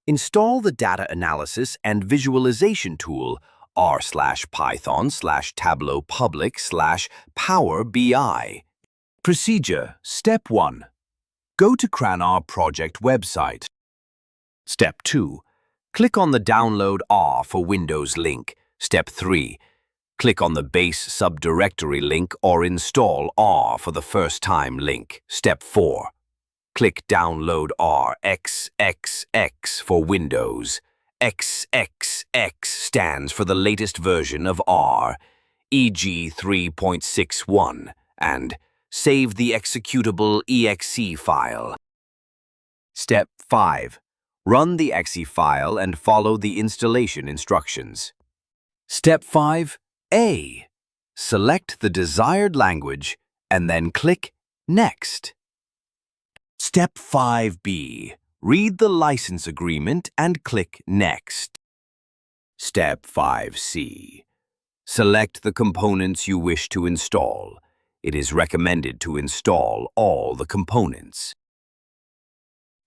Install the data analysis and visualization tool r/python/Tableau Public/Power BI. Procedure Step 1. Go to CranR project website. Step 2. Click on the Download R for Windows link. Step 3. Click on the base subdirectory link or Install R for the first time link. Step 4. Click Download R XXX for Windows. XXX stands for the latest version of R, e.g. 3.61, and save the executable exe file. Step 5. Run the exe file and follow the installation instructions. Step 5A. Select the desired language and then click Next. Step 5B. Read the license agreement and click Next. Step 5C. Select the components you wish to install. It is recommended to install all the components.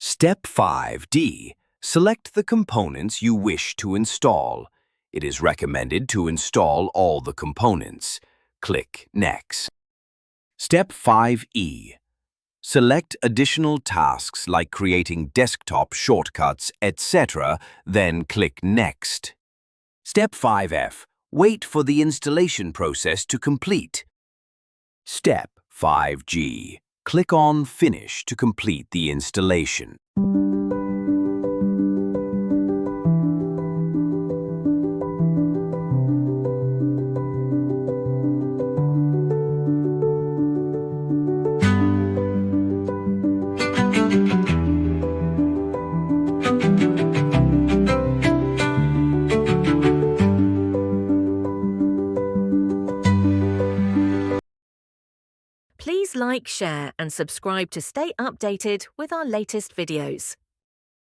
Step 5D. Select the components you wish to install. It is recommended to install all the components. Click Next. Step 5E. Select additional tasks like creating desktop shortcuts, etc., then click Next. Step 5F. Wait for the installation process to complete. Step 5G. Click on Finish to complete the installation. Please like, share and subscribe to stay updated with our latest videos.